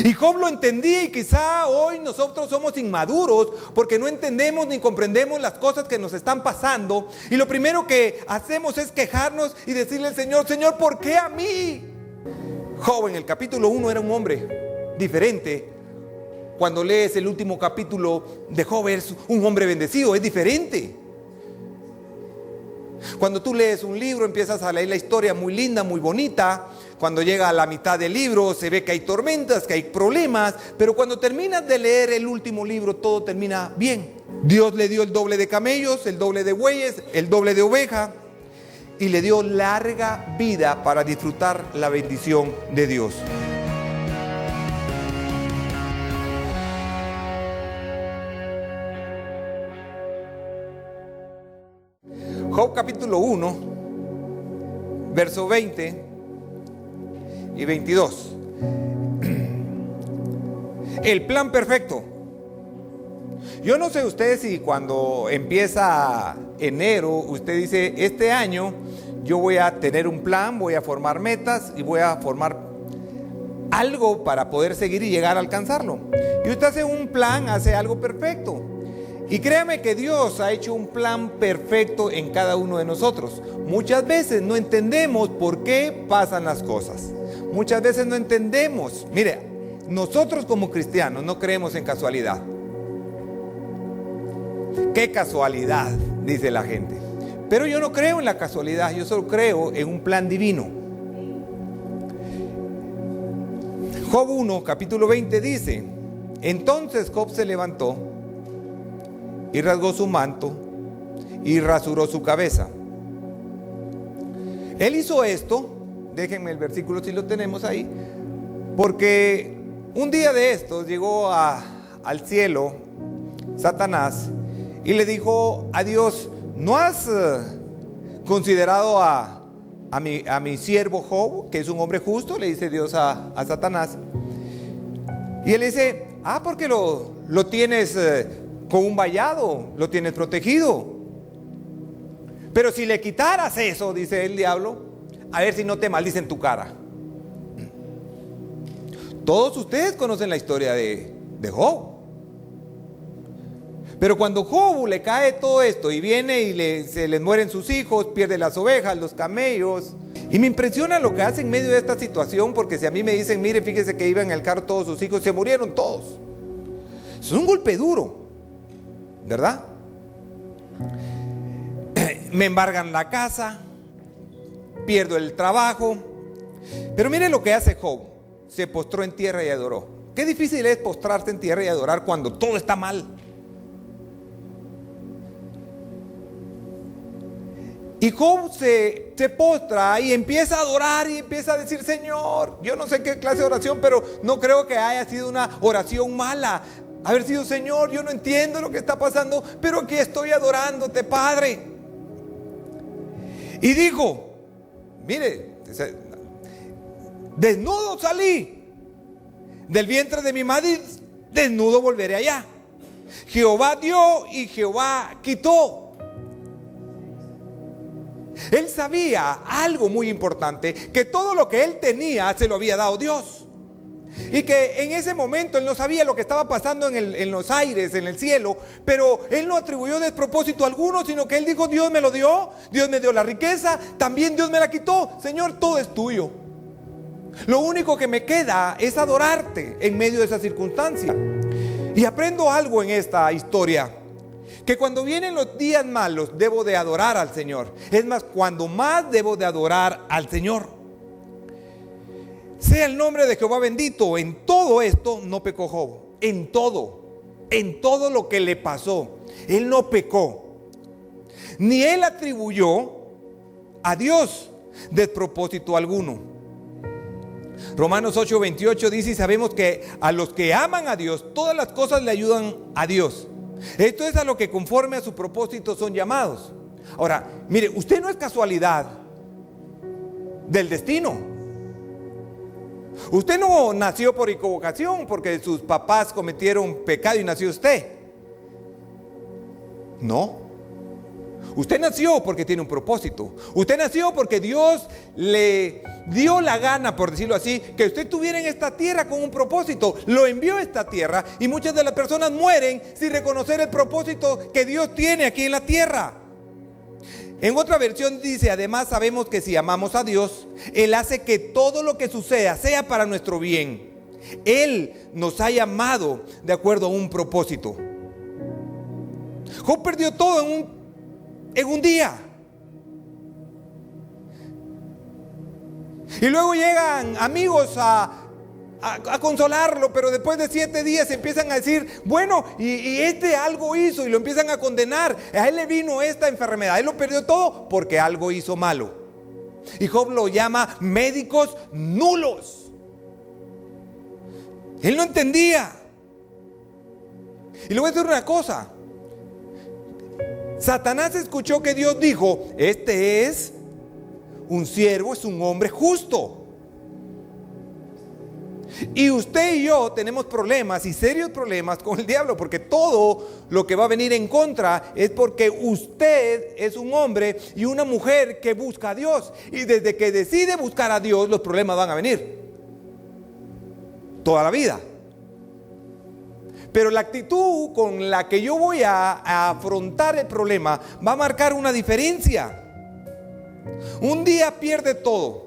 Y Job lo entendía, y quizá hoy nosotros somos inmaduros porque no entendemos ni comprendemos las cosas que nos están pasando. Y lo primero que hacemos es quejarnos y decirle al Señor: Señor, ¿por qué a mí? Job en el capítulo 1 era un hombre diferente. Cuando lees el último capítulo de Job, es un hombre bendecido, es diferente. Cuando tú lees un libro, empiezas a leer la historia muy linda, muy bonita. Cuando llega a la mitad del libro, se ve que hay tormentas, que hay problemas. Pero cuando terminas de leer el último libro, todo termina bien. Dios le dio el doble de camellos, el doble de bueyes, el doble de oveja, y le dio larga vida para disfrutar la bendición de Dios. Job capítulo 1, verso 20 y 22. El plan perfecto. Yo no sé usted si cuando empieza enero usted dice: este año yo voy a tener un plan, voy a formar metas y voy a formar algo para poder seguir y llegar a alcanzarlo. Y usted hace un plan, hace algo perfecto. Y créame que Dios ha hecho un plan perfecto en cada uno de nosotros. Muchas veces no entendemos por qué pasan las cosas. Muchas veces no entendemos. Mire, nosotros como cristianos no creemos en casualidad. ¿Qué casualidad?, dice la gente. Pero yo no creo en la casualidad, yo solo creo en un plan divino. Job 1, capítulo 20 dice: entonces Job se levantó y rasgó su manto y rasuró su cabeza. Él hizo esto, déjenme el versículo si lo tenemos ahí, porque un día de estos llegó al cielo Satanás y le dijo a Dios: ¿no has considerado a mi siervo Job, que es un hombre justo? Le dice Dios a Satanás. Y él dice: porque lo tienes con un vallado, lo tienes protegido. Pero si le quitaras eso, dice el diablo, a ver si no te maldice en tu cara. Todos ustedes conocen la historia de Job. Pero cuando Job le cae todo esto y viene y se les mueren sus hijos, pierde las ovejas, los camellos. Y me impresiona lo que hace en medio de esta situación, porque si a mí me dicen: mire, fíjese que iban en el carro todos sus hijos, se murieron todos. Es un golpe duro, ¿verdad? Me embargan la casa, pierdo el trabajo. Pero mire lo que hace Job: se postró en tierra y adoró. Qué difícil es postrarse en tierra y adorar cuando todo está mal. Y Job se postra y empieza a adorar y empieza a decir: Señor, yo no sé qué clase de oración, pero no creo que haya sido una oración mala. Haber sido: Señor, yo no entiendo lo que está pasando, pero aquí estoy adorándote, Padre. Y dijo: mire, desnudo salí del vientre de mi madre, desnudo volveré allá. Jehová dio y Jehová quitó. Él sabía algo muy importante: que todo lo que él tenía se lo había dado Dios. Y que en ese momento él no sabía lo que estaba pasando en los aires, en el cielo. Pero él no atribuyó despropósito alguno, sino que él dijo: Dios me lo dio, Dios me dio la riqueza, también Dios me la quitó. Señor, todo es tuyo. Lo único que me queda es adorarte en medio de esa circunstancia. Y aprendo algo en esta historia: que cuando vienen los días malos debo de adorar al Señor. Es más, cuando más debo de adorar al Señor. Sea el nombre de Jehová bendito. En todo esto no pecó Job. En todo lo que le pasó, él no pecó. Ni él atribuyó a Dios despropósito alguno. Romanos 8:28 dice: y sabemos que a los que aman a Dios, todas las cosas le ayudan a Dios. Esto es a lo que conforme a su propósito son llamados. Ahora, mire, usted no es casualidad del destino. Usted no nació por equivocación porque sus papás cometieron pecado y nació usted. No. Usted nació porque tiene un propósito. Usted nació porque Dios le dio la gana, por decirlo así, que usted estuviera en esta tierra con un propósito. Lo envió a esta tierra y muchas de las personas mueren sin reconocer el propósito que Dios tiene aquí en la tierra. En otra versión dice: además sabemos que si amamos a Dios, Él hace que todo lo que suceda sea para nuestro bien. Él nos ha llamado de acuerdo a un propósito. Job perdió todo en un día. Y luego llegan amigos a consolarlo, pero después de 7 días empiezan a decir: bueno, y este algo hizo, y lo empiezan a condenar. A él le vino esta enfermedad, él lo perdió todo porque algo hizo malo. Y Job lo llama médicos nulos. Él no entendía. Y le voy a decir una cosa: Satanás escuchó que Dios dijo: este es un siervo, es un hombre justo. Y usted y yo tenemos problemas, y serios problemas, con el diablo, porque todo lo que va a venir en contra es porque usted es un hombre y una mujer que busca a Dios. Y desde que decide buscar a Dios, los problemas van a venir toda la vida. Pero la actitud con la que yo voy a afrontar el problema va a marcar una diferencia. Un día pierde todo.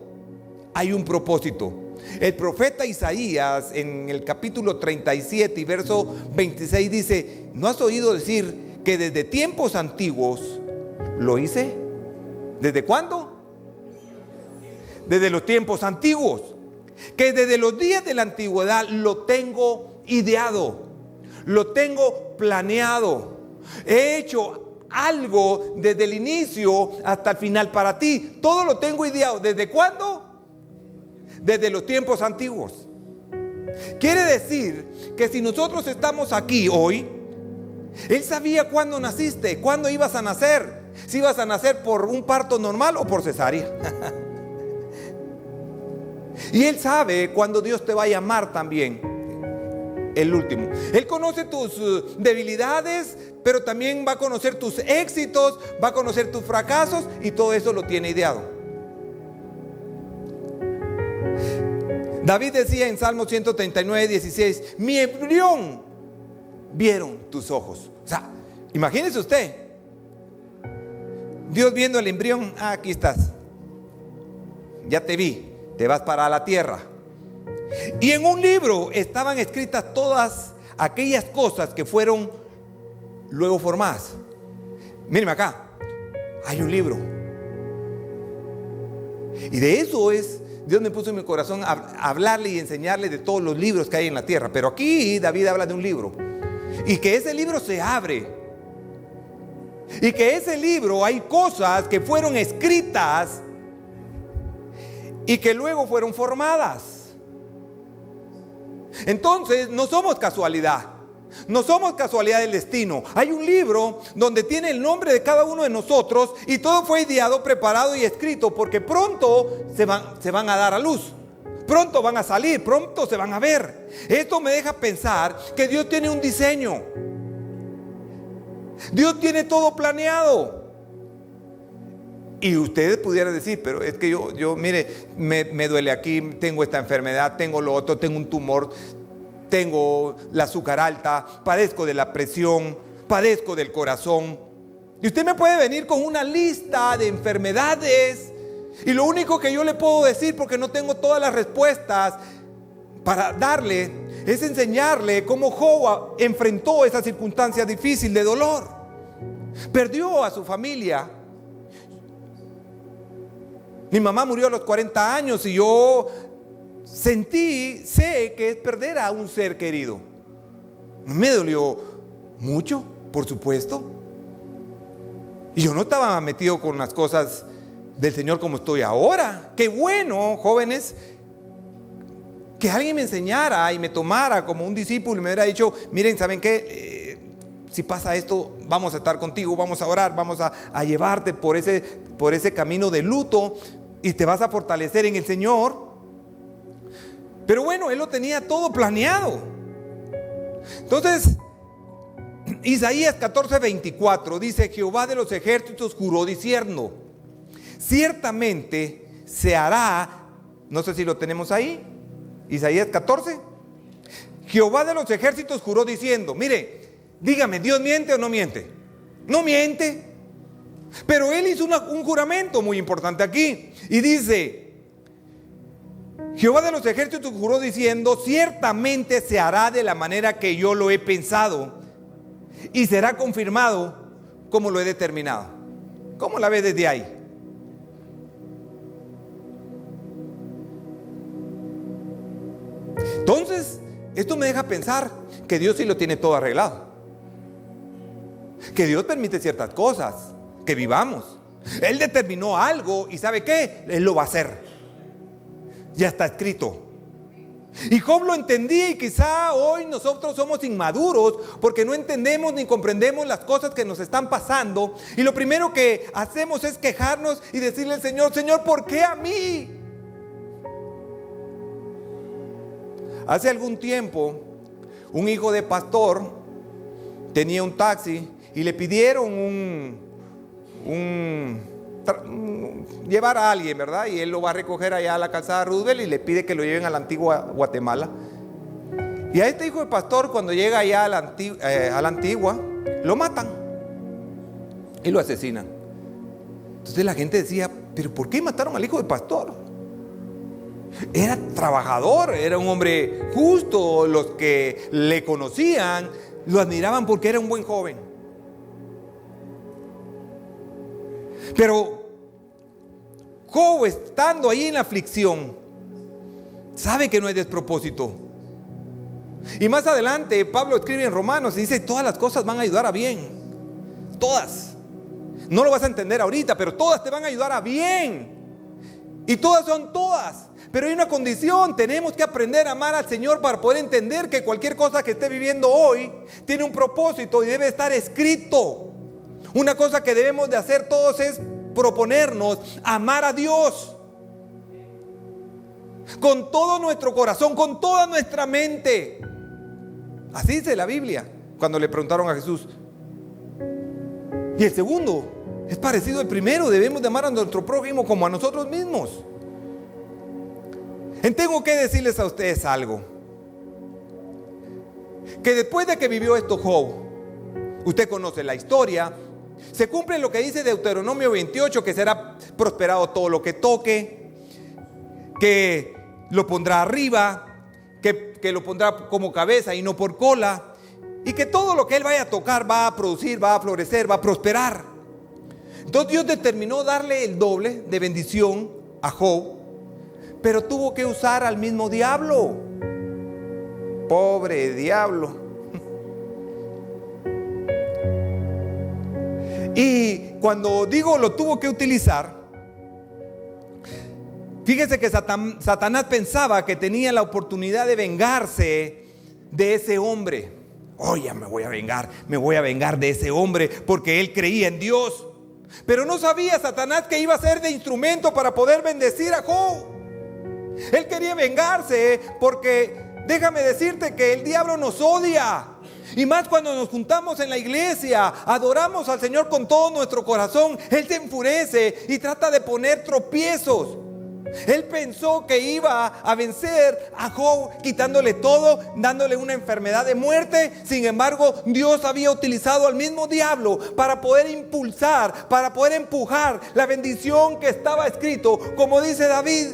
Hay un propósito. El profeta Isaías en el capítulo 37 y verso 26 dice: ¿no has oído decir que desde tiempos antiguos lo hice? ¿Desde cuándo? Desde los tiempos antiguos. Que desde los días de la antigüedad lo tengo ideado, lo tengo planeado. He hecho algo desde el inicio hasta el final para ti. Todo lo tengo ideado. ¿Desde cuándo? Desde los tiempos antiguos. Quiere decir que si nosotros estamos aquí hoy, Él sabía cuándo naciste, cuándo ibas a nacer. Si ibas a nacer por un parto normal o por cesárea. Y Él sabe cuándo Dios te va a llamar también. El último. Él conoce tus debilidades, pero también va a conocer tus éxitos, va a conocer tus fracasos, y todo eso lo tiene ideado. David decía en Salmo 139, 16: mi embrión vieron tus ojos. O sea, imagínese usted, Dios viendo el embrión: aquí estás, ya te vi, te vas para la tierra. Y en un libro estaban escritas todas aquellas cosas que fueron luego formadas. Mírenme acá, hay un libro. Y de eso es Dios me puso en mi corazón a hablarle y enseñarle de todos los libros que hay en la tierra. Pero aquí David habla de un libro, y que ese libro se abre, y que ese libro hay cosas que fueron escritas y que luego fueron formadas. Entonces no somos casualidad, no somos casualidad del destino. Hay un libro donde tiene el nombre de cada uno de nosotros, y todo fue ideado, preparado y escrito, porque pronto se van a dar a luz, pronto van a salir, pronto se van a ver. Esto me deja pensar que Dios tiene un diseño. Dios tiene todo planeado. Y ustedes pudieran decir: pero es que yo mire, me duele aquí, tengo esta enfermedad, tengo lo otro, tengo un tumor, tengo la azúcar alta, padezco de la presión, padezco del corazón. Y usted me puede venir con una lista de enfermedades, y lo único que yo le puedo decir, porque no tengo todas las respuestas para darle, es enseñarle cómo Job enfrentó esa circunstancia difícil de dolor. Perdió a su familia. Mi mamá murió a los 40 años y yo sé que es perder a un ser querido. Me dolió mucho, por supuesto. Y yo no estaba metido con las cosas del Señor como estoy ahora. Qué bueno, jóvenes, que alguien me enseñara y me tomara como un discípulo y me hubiera dicho: miren, ¿saben qué? Si pasa esto, vamos a estar contigo, vamos a orar, vamos a llevarte por ese camino de luto, y te vas a fortalecer en el Señor. Pero bueno, Él lo tenía todo planeado. Entonces, Isaías 14:24 dice: Jehová de los ejércitos juró diciendo: ciertamente se hará No sé si lo tenemos ahí. Isaías 14. Jehová de los ejércitos juró diciendo, mire, dígame, ¿Dios miente o no miente? No miente. Pero él hizo un juramento muy importante aquí. Y dice, Jehová de los ejércitos juró diciendo, ciertamente se hará de la manera que yo lo he pensado y será confirmado como lo he determinado. ¿Cómo la ves desde ahí? Entonces, esto me deja pensar que Dios sí lo tiene todo arreglado. Que Dios permite ciertas cosas, que vivamos. Él determinó algo y ¿sabe qué? Él lo va a hacer. Ya está escrito. Y Job lo entendía, y quizá hoy nosotros somos inmaduros porque no entendemos ni comprendemos las cosas que nos están pasando. Y lo primero que hacemos es quejarnos y decirle al Señor, Señor, ¿por qué a mí? Hace algún tiempo, un hijo de pastor tenía un taxi y le pidieron llevar a alguien, ¿verdad? Y él lo va a recoger allá a la calzada Roosevelt y le pide que lo lleven a la antigua Guatemala. Y a este hijo de pastor, cuando llega allá a la antigua, lo matan y lo asesinan. Entonces la gente decía, ¿pero por qué mataron al hijo de pastor? Era trabajador, era un hombre justo, los que le conocían lo admiraban porque era un buen joven. Pero Job, estando ahí en la aflicción, sabe que no hay despropósito. Y más adelante Pablo escribe en Romanos y dice, todas las cosas van a ayudar a bien. Todas. No lo vas a entender ahorita, pero todas te van a ayudar a bien. Y todas son todas. Pero hay una condición, tenemos que aprender a amar al Señor para poder entender que cualquier cosa que esté viviendo hoy tiene un propósito y debe estar escrito. Una cosa que debemos de hacer todos es proponernos amar a Dios con todo nuestro corazón, con toda nuestra mente. Así dice la Biblia cuando le preguntaron a Jesús. Y el segundo es parecido al primero, debemos de amar a nuestro prójimo como a nosotros mismos. Tengo que decirles a ustedes algo, que después de que vivió esto Job, usted conoce la historia, se cumple lo que dice Deuteronomio 28, que será prosperado todo lo que toque, que lo pondrá arriba, que lo pondrá como cabeza y no por cola, y que todo lo que él vaya a tocar va a producir, va a florecer, va a prosperar. Entonces Dios determinó darle el doble de bendición a Job, pero tuvo que usar al mismo diablo. Pobre diablo. Y cuando digo lo tuvo que utilizar, fíjese que Satanás pensaba que tenía la oportunidad de vengarse de ese hombre. Oye, me voy a vengar de ese hombre porque él creía en Dios. Pero no sabía Satanás que iba a ser de instrumento para poder bendecir a Job. Él quería vengarse porque déjame decirte que el diablo nos odia. Y más cuando nos juntamos en la iglesia, adoramos al Señor con todo nuestro corazón, Él se enfurece y trata de poner tropiezos. Él pensó que iba a vencer a Job quitándole todo, dándole una enfermedad de muerte. Sin embargo, Dios había utilizado al mismo diablo para poder impulsar, para poder empujar la bendición que estaba escrito, como dice David.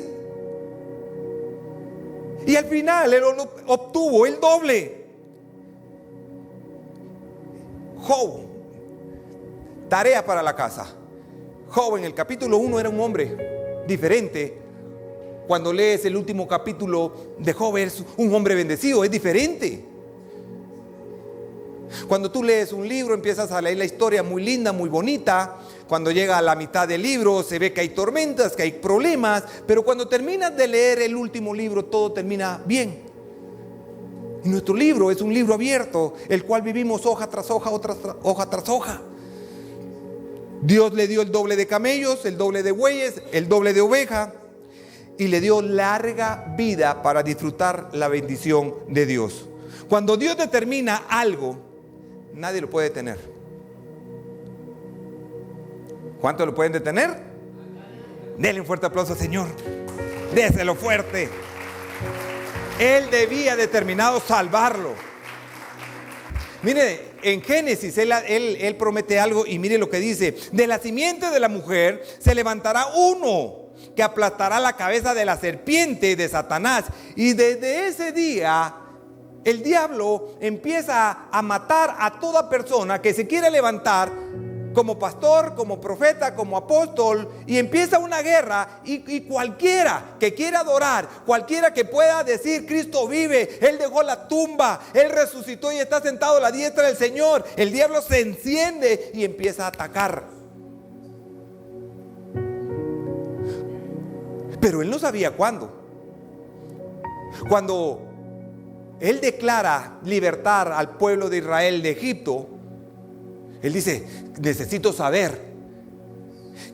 Y al final él obtuvo el doble. Job, tarea para la casa. Job en el capítulo 1 era un hombre diferente. Cuando lees el último capítulo de Job es un hombre bendecido, es diferente. Cuando tú lees un libro empiezas a leer la historia muy linda, muy bonita. Cuando llega a la mitad del libro se ve que hay tormentas, que hay problemas. Pero cuando terminas de leer el último libro todo termina bien. Y nuestro libro es un libro abierto, el cual vivimos hoja tras hoja, hoja tras hoja. Dios le dio el doble de camellos, el doble de bueyes, el doble de oveja. Y le dio larga vida para disfrutar la bendición de Dios. Cuando Dios determina algo, nadie lo puede detener. ¿Cuántos lo pueden detener? Denle un fuerte aplauso al Señor. Déselo fuerte. Él debía determinado salvarlo. Mire, en Génesis él promete algo y mire lo que dice: de la simiente de la mujer se levantará uno que aplastará la cabeza de la serpiente, de Satanás. Y desde ese día el diablo empieza a matar a toda persona que se quiera levantar como pastor, como profeta, como apóstol, y empieza una guerra. Y cualquiera que quiera adorar, cualquiera que pueda decir Cristo vive, Él dejó la tumba, Él resucitó y está sentado a la diestra del Señor, el diablo se enciende y empieza a atacar. Pero él no sabía cuándo. Cuando él declara libertar al pueblo de Israel de Egipto, él dice: necesito saber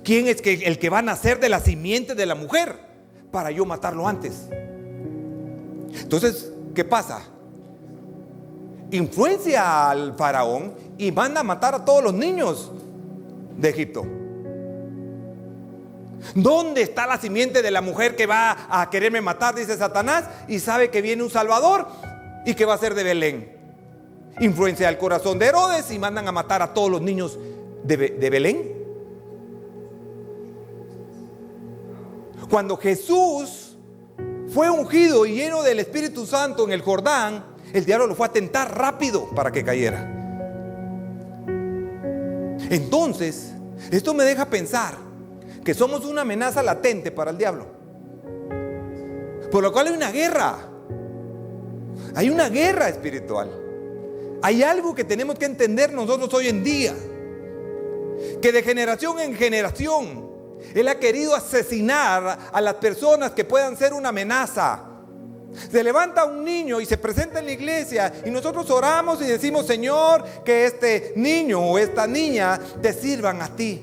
quién es el que va a nacer de la simiente de la mujer para yo matarlo antes. Entonces, ¿qué pasa? Influencia al faraón y manda a matar a todos los niños de Egipto. ¿Dónde está la simiente de la mujer que va a quererme matar?, dice Satanás, y sabe que viene un Salvador y que va a ser de Belén. Influencia el corazón de Herodes y mandan a matar a todos los niños de Belén. Cuando Jesús fue ungido y lleno del Espíritu Santo en el Jordán, el diablo lo fue a tentar rápido para que cayera. Entonces, esto me deja pensar que somos una amenaza latente para el diablo, por lo cual hay una guerra. Hay una guerra espiritual. Hay algo que tenemos que entender nosotros hoy en día, que de generación en generación Él ha querido asesinar a las personas que puedan ser una amenaza. Se levanta un niño y se presenta en la iglesia y nosotros oramos y decimos: Señor, que este niño o esta niña te sirvan a ti.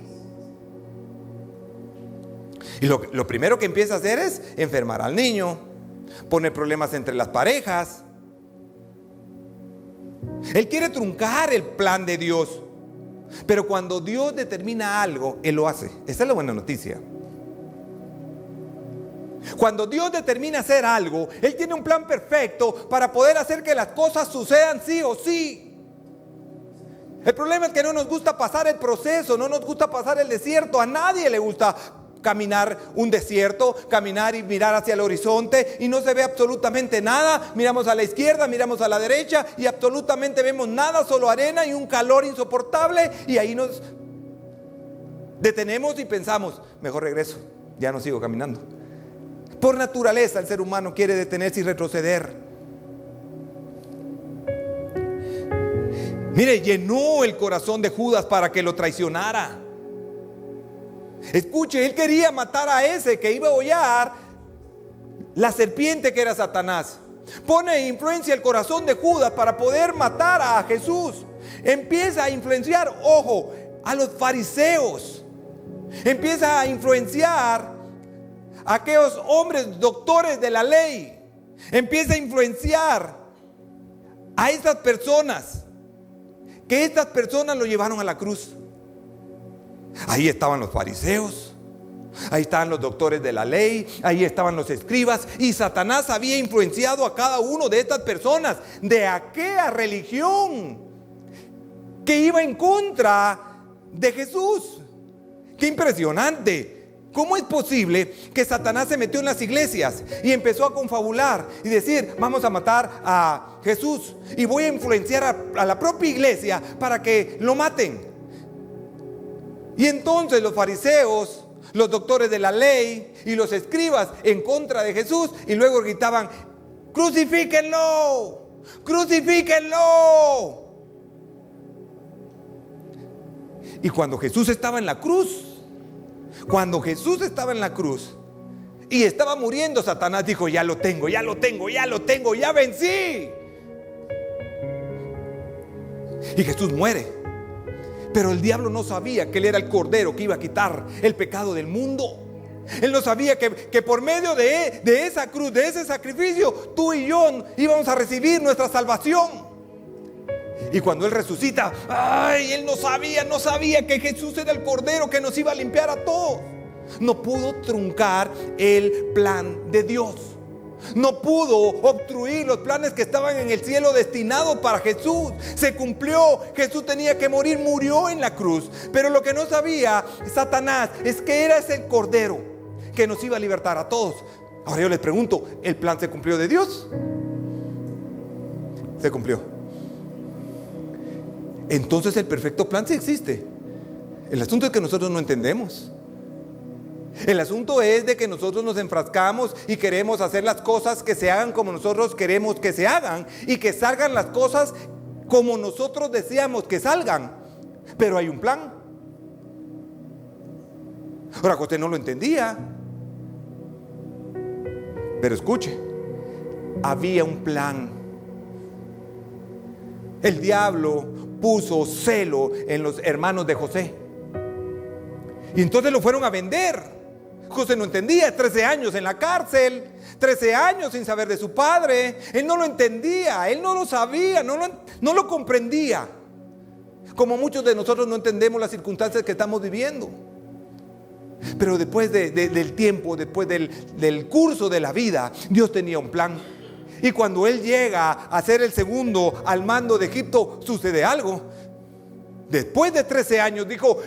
Y lo primero que empieza a hacer es enfermar al niño, poner problemas entre las parejas. Él quiere truncar el plan de Dios. Pero cuando Dios determina algo, Él lo hace. Esa es la buena noticia. Cuando Dios determina hacer algo, Él tiene un plan perfecto para poder hacer que las cosas sucedan sí o sí. El problema es que no nos gusta pasar el proceso, no nos gusta pasar el desierto. A nadie le gusta caminar un desierto, caminar y mirar hacia el horizonte y no se ve absolutamente nada. Miramos a la izquierda, miramos a la derecha y absolutamente vemos nada, solo arena y un calor insoportable, y ahí nos detenemos y pensamos: mejor regreso, ya no sigo caminando. Por naturaleza el ser humano quiere detenerse y retroceder. Mire, llenó el corazón de Judas para que lo traicionara. Escuche, él quería matar a ese que iba a hollar la serpiente que era Satanás. Pone influencia el corazón de Judas para poder matar a Jesús. Empieza a influenciar, ojo, a los fariseos. Empieza a influenciar a aquellos hombres doctores de la ley. Empieza a influenciar a estas personas, que estas personas lo llevaron a la cruz. Ahí estaban los fariseos, ahí estaban los doctores de la ley, ahí estaban los escribas, y Satanás había influenciado a cada uno de estas personas de aquella religión que iba en contra de Jesús. ¡Qué impresionante! ¿Cómo es posible que Satanás se metió en las iglesias y empezó a confabular y decir: vamos a matar a Jesús y voy a influenciar a la propia iglesia para que lo maten? Y entonces los fariseos, los doctores de la ley y los escribas en contra de Jesús, y luego gritaban: ¡crucifíquenlo! ¡Crucifíquenlo! Y cuando Jesús estaba en la cruz, y estaba muriendo, Satanás dijo: ya lo tengo, ya vencí. Y Jesús muere. Pero el diablo no sabía que Él era el Cordero que iba a quitar el pecado del mundo. Él no sabía que por medio de esa cruz, de ese sacrificio, tú y yo íbamos a recibir nuestra salvación. Y cuando Él resucita, Él no sabía que Jesús era el Cordero que nos iba a limpiar a todos. no pudo truncar el plan de Dios. No pudo obstruir los planes que estaban en el cielo destinados para Jesús. Se cumplió. Jesús tenía que morir, murió en la cruz. Pero lo que no sabía Satanás es que era ese cordero que nos iba a libertar a todos. Ahora yo les pregunto, ¿el plan se cumplió de Dios? Se cumplió. Entonces el perfecto plan sí existe. El asunto es que nosotros no entendemos. El asunto es de que nosotros nos enfrascamos y queremos hacer las cosas que se hagan como nosotros queremos que se hagan, y que salgan las cosas como nosotros deseamos que salgan. Pero hay un plan. Ahora, José no lo entendía. Pero escuche, había un plan. El diablo puso celo en los hermanos de José. Y entonces lo fueron a vender. José no entendía, 13 años en la cárcel, 13 años sin saber de su padre. Él no lo entendía, él no lo sabía, no lo comprendía. Como muchos de nosotros no entendemos las circunstancias que estamos viviendo. Pero después del tiempo, después del curso de la vida, Dios tenía un plan. Y cuando él llega a ser el segundo al mando de Egipto, sucede algo. Después de 13 años dijo,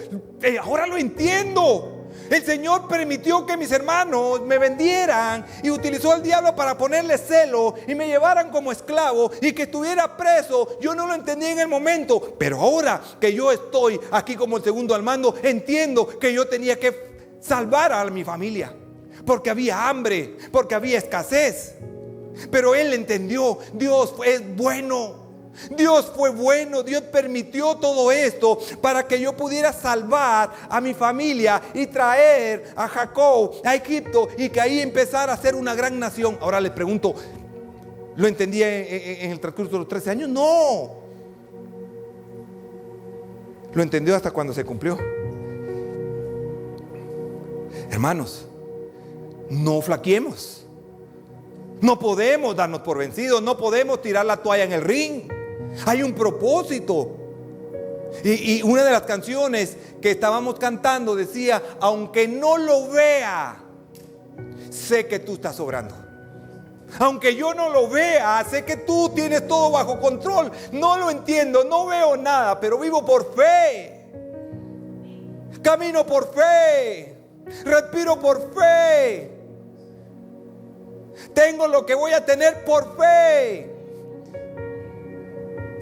ahora lo entiendo. El Señor permitió que mis hermanos me vendieran y utilizó al diablo para ponerle celo y me llevaran como esclavo y que estuviera preso. Yo no lo entendí en el momento, pero ahora que yo estoy aquí como el segundo al mando, entiendo que yo tenía que salvar a mi familia, porque había hambre, porque había escasez. Pero él entendió, Dios es bueno. Dios fue bueno, Dios permitió todo esto para que yo pudiera salvar a mi familia y traer a Jacob a Egipto y que ahí empezara a ser una gran nación. Ahora les pregunto, ¿lo entendía en el transcurso de los 13 años? No. Lo entendió hasta cuando se cumplió. Hermanos, no flaqueemos. No podemos darnos por vencidos, no podemos tirar la toalla en el ring. Hay un propósito. Y una de las canciones que estábamos cantando decía, aunque no lo vea, sé que tú estás obrando. Aunque yo no lo vea, sé que tú tienes todo bajo control. No lo entiendo, no veo nada, pero vivo por fe. Camino por fe. Respiro por fe. Tengo lo que voy a tener por fe.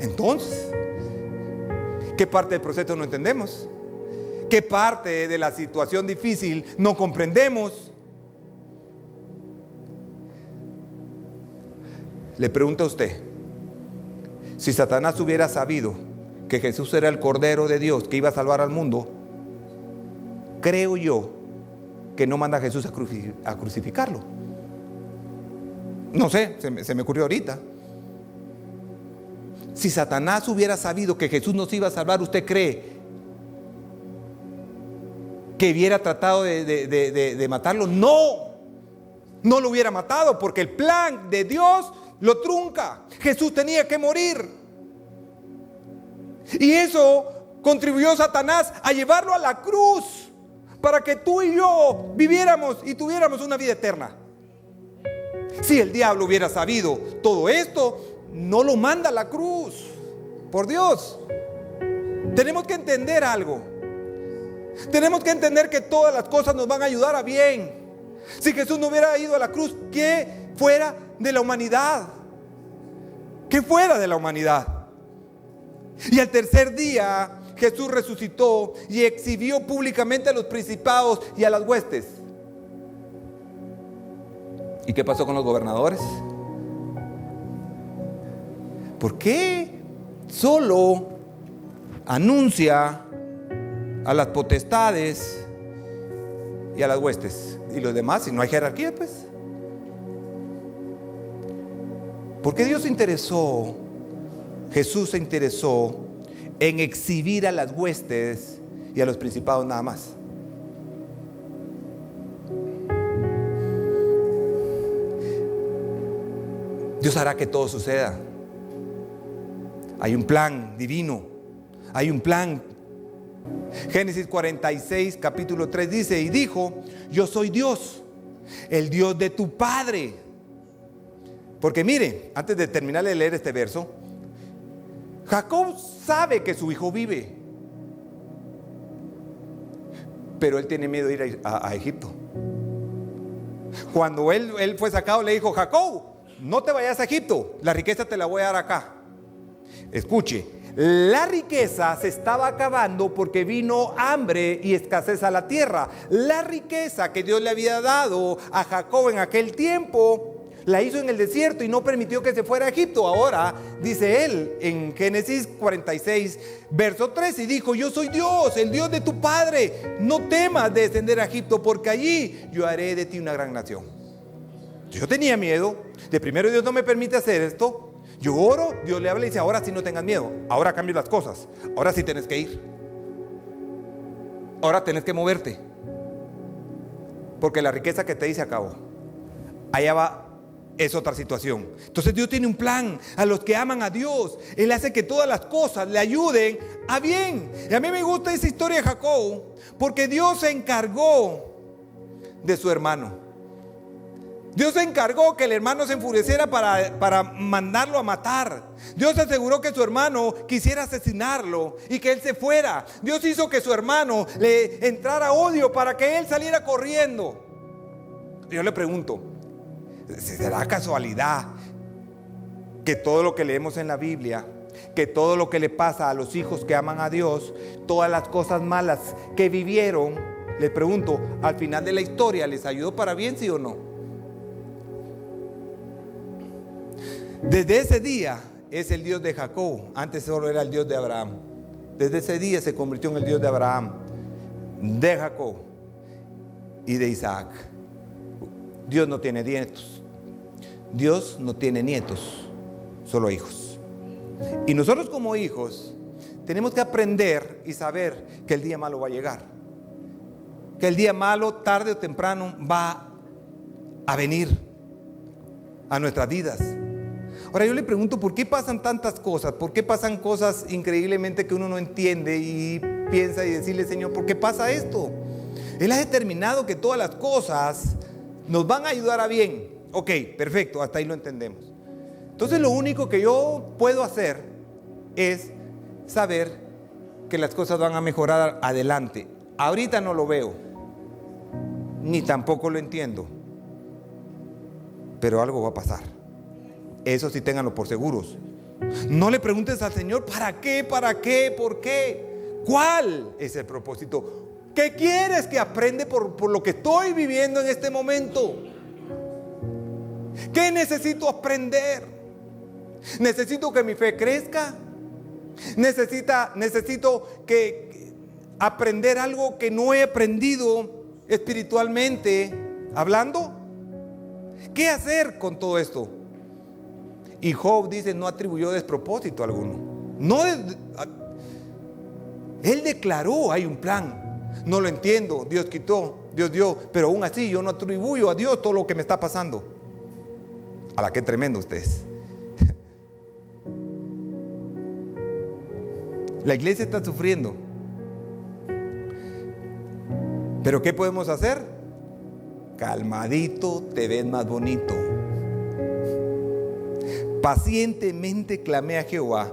Entonces, ¿qué parte del proceso no entendemos? ¿Qué parte de la situación difícil no comprendemos? Le pregunto a usted, si Satanás hubiera sabido que Jesús era el Cordero de Dios que iba a salvar al mundo, creo yo que no manda a Jesús a crucificarlo. No sé, se me ocurrió ahorita. Si Satanás hubiera sabido que Jesús nos iba a salvar, ¿usted cree que hubiera tratado de matarlo? No lo hubiera matado, porque el plan de Dios lo trunca. Jesús tenía que morir. Y eso contribuyó Satanás a llevarlo a la cruz para que tú y yo viviéramos y tuviéramos una vida eterna. Si el diablo hubiera sabido todo esto, no lo manda a la cruz. Por Dios. Tenemos que entender algo. Tenemos que entender que todas las cosas nos van a ayudar a bien. Si Jesús no hubiera ido a la cruz, ¿qué fuera de la humanidad? ¿Qué fuera de la humanidad? Y al tercer día Jesús resucitó y exhibió públicamente a los principados y a las huestes. ¿Y qué pasó con los gobernadores? ¿Por qué solo anuncia a las potestades y a las huestes? Y los demás, si no hay jerarquía, pues. ¿Por qué Dios se interesó? Jesús se interesó en exhibir a las huestes y a los principados nada más. Dios hará que todo suceda. Hay un plan divino. Hay un plan Génesis 46, capítulo 3 dice, y dijo, yo soy Dios, el Dios de tu padre. Porque mire, antes de terminar de leer este verso, Jacob sabe que su hijo vive, pero él tiene miedo de ir a Egipto. Cuando él fue sacado, le dijo, Jacob, no te vayas a Egipto, la riqueza te la voy a dar acá. Escuche, la riqueza se estaba acabando porque vino hambre y escasez a la tierra. La riqueza que Dios le había dado a Jacob en aquel tiempo, la hizo en el desierto y no permitió que se fuera a Egipto. Ahora dice él en Génesis 46 verso 3, y dijo, yo soy Dios, el Dios de tu padre, no temas de descender a Egipto, porque allí yo haré de ti una gran nación. Yo tenía miedo de primero, Dios no me permite hacer esto. Yo oro, Dios le habla y dice, ahora sí no tengas miedo, ahora cambio las cosas, ahora sí tienes que ir, ahora tienes que moverte, porque la riqueza que te di se acabó. Allá va, es otra situación. Entonces Dios tiene un plan a los que aman a Dios. Él hace que todas las cosas le ayuden a bien. Y a mí me gusta esa historia de Jacob, porque Dios se encargó de su hermano. Dios se encargó que el hermano se enfureciera para mandarlo a matar. Dios aseguró que su hermano quisiera asesinarlo y que él se fuera. Dios hizo que su hermano le entrara odio para que él saliera corriendo. Yo le pregunto, ¿será casualidad que todo lo que leemos en la Biblia, que todo lo que le pasa a los hijos que aman a Dios, todas las cosas malas que vivieron, les pregunto, al final de la historia les ayudó para bien, sí o no? Desde ese día es el Dios de Jacob. Antes solo era el Dios de Abraham. Desde ese día se convirtió en el Dios de Abraham, de Jacob y de Isaac. Dios no tiene nietos. Dios no tiene nietos, solo hijos. Y nosotros como hijos tenemos que aprender y saber que el día malo va a llegar. Que el día malo tarde o temprano va a venir a nuestras vidas. Ahora yo le pregunto, ¿por qué pasan tantas cosas? ¿Por qué pasan cosas increíblemente que uno no entiende y piensa y decirle, Señor, ¿por qué pasa esto? Él ha determinado que todas las cosas nos van a ayudar a bien. Ok, perfecto, hasta ahí lo entendemos. Entonces lo único que yo puedo hacer es saber que las cosas van a mejorar adelante. Ahorita no lo veo, ni tampoco lo entiendo, pero algo va a pasar. Eso sí, ténganlo por seguros. No le preguntes al Señor, ¿para qué? ¿Para qué? ¿Por qué? ¿Cuál es el propósito? ¿Qué quieres que aprenda por lo que estoy viviendo en este momento? ¿Qué necesito aprender? ¿Necesito que mi fe crezca? ¿Necesito que aprender algo que no he aprendido espiritualmente hablando? ¿Qué hacer con todo esto? Y Job dice, no atribuyó despropósito alguno. Él declaró, hay un plan. No lo entiendo, Dios quitó, Dios dio, pero aún así yo no atribuyo a Dios todo lo que me está pasando. A la que tremendo ustedes. La iglesia está sufriendo. Pero ¿qué podemos hacer? Calmadito, te ves más bonito. Pacientemente clamé a Jehová.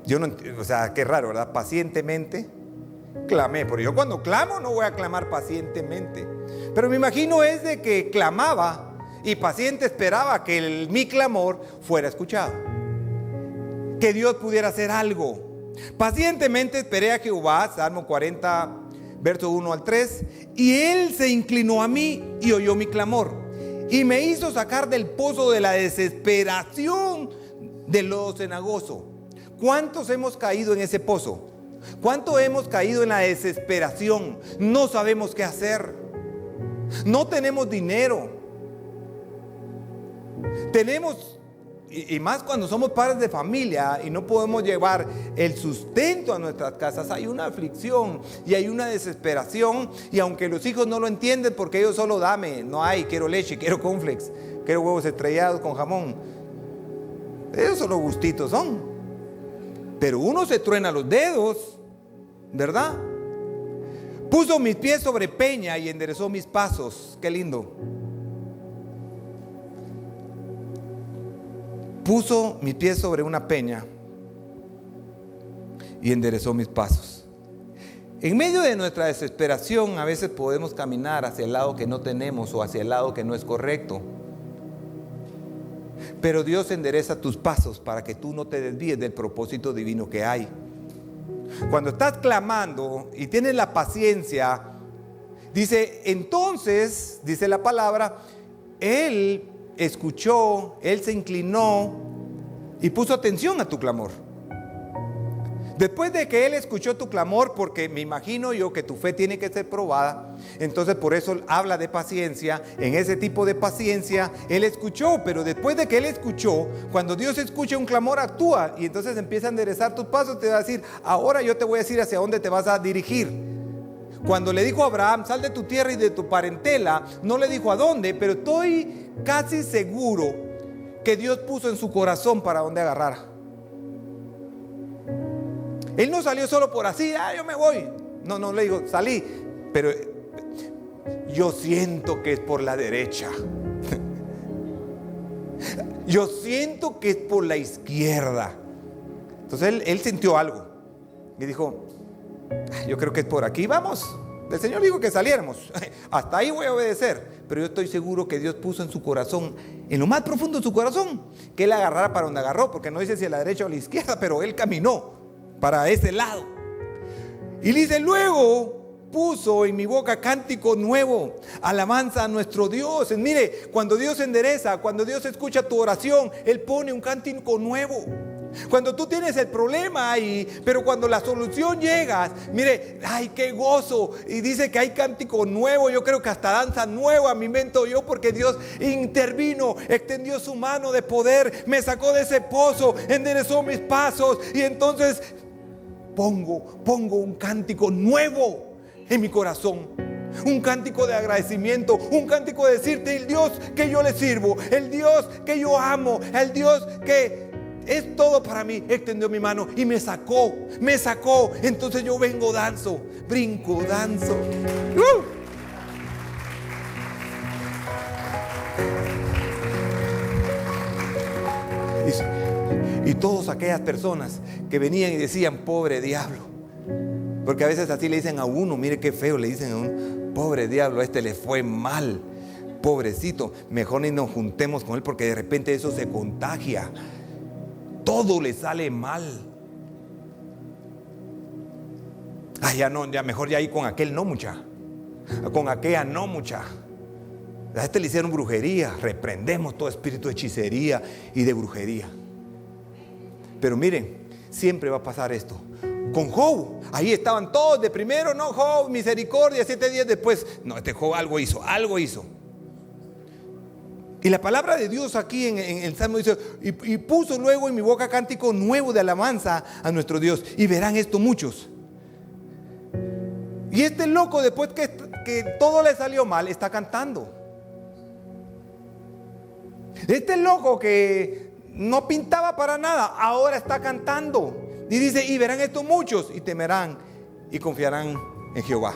Yo no entiendo, o sea, qué raro, ¿verdad? Pacientemente clamé, pero yo cuando clamo no voy a clamar pacientemente. Pero me imagino es de que clamaba y paciente esperaba que mi clamor fuera escuchado, que Dios pudiera hacer algo. Pacientemente esperé a Jehová, Salmo 40, verso 1 al 3, y Él se inclinó a mí y oyó mi clamor. Y me hizo sacar del pozo de la desesperación del lodo cenagoso. ¿Cuántos hemos caído en ese pozo? ¿Cuántos hemos caído en la desesperación? No sabemos qué hacer. No tenemos dinero. Tenemos, y más cuando somos padres de familia y no podemos llevar el sustento a nuestras casas, hay una aflicción y hay una desesperación. Y aunque los hijos no lo entienden, porque ellos solo dame, no hay, quiero leche, quiero cornflakes, quiero huevos estrellados con jamón. Esos son los gustitos, son. pero uno se truena los dedos, ¿verdad? Puso mis pies sobre peña y enderezó mis pasos. Qué lindo. Puso mis pies sobre una peña y enderezó mis pasos. En medio de nuestra desesperación, a veces podemos caminar hacia el lado que no tenemos o hacia el lado que no es correcto. Pero Dios endereza tus pasos para que tú no te desvíes del propósito divino que hay. Cuando estás clamando y tienes la paciencia, dice, entonces, dice la palabra, Él escuchó, Él se inclinó y puso atención a tu clamor. Después de que Él escuchó tu clamor, porque me imagino yo que tu fe tiene que ser probada, entonces por eso habla de paciencia. En ese tipo de paciencia Él escuchó, pero después de que Él escuchó, cuando Dios escucha un clamor, actúa y entonces empieza a enderezar tus pasos. Te va a decir, ahora yo te voy a decir hacia dónde te vas a dirigir. Cuando le dijo a Abraham, sal de tu tierra y de tu parentela, no le dijo a dónde, pero estoy casi seguro que Dios puso en su corazón para dónde agarrar. Él no salió solo por así, yo me voy. No le digo, salí, pero yo siento que es por la derecha. Yo siento que es por la izquierda. Entonces él sintió algo y dijo, yo creo que es por aquí, vamos. El Señor dijo que saliéramos, hasta ahí voy a obedecer. Pero yo estoy seguro que Dios puso en su corazón, en lo más profundo de su corazón, que Él agarrara para donde agarró, porque no dice si a la derecha o a la izquierda, pero Él caminó para ese lado. Y dice, luego puso en mi boca cántico nuevo, alabanza a nuestro Dios. Mire, cuando Dios endereza, cuando Dios escucha tu oración, Él pone un cántico nuevo. Cuando tú tienes el problema ahí, pero cuando la solución llega, mire, ay, qué gozo. Y dice que hay cántico nuevo. Yo creo que hasta danza nueva me invento yo, porque Dios intervino, extendió su mano de poder, me sacó de ese pozo, enderezó mis pasos. Y entonces pongo un cántico nuevo en mi corazón. Un cántico de agradecimiento, un cántico de decirte, el Dios que yo le sirvo, el Dios que yo amo, el Dios que es todo para mí, extendió mi mano y me sacó. Entonces yo vengo, danzo, brinco, danzo. Y todas aquellas personas que venían y decían, pobre diablo, porque a veces así le dicen a uno, mire qué feo le dicen a uno, pobre diablo, a este le fue mal, pobrecito, mejor ni nos juntemos con él, porque de repente eso se contagia, todo le sale mal. Ya mejor ya ahí con aquel no, mucha, con aquella no, mucha. A este le hicieron brujería, reprendemos todo espíritu de hechicería y de brujería. Pero miren, siempre va a pasar esto. Con Job, ahí estaban todos de primero, no, Job, misericordia, 7 días después. No, este Job algo hizo. Y la palabra de Dios aquí en el Salmo dice, y puso luego en mi boca cántico nuevo de alabanza a nuestro Dios. Y verán esto muchos. Y este loco, después que todo le salió mal, está cantando. Este loco que no pintaba para nada, ahora está cantando. Y dice, y verán esto muchos, y temerán y confiarán en Jehová.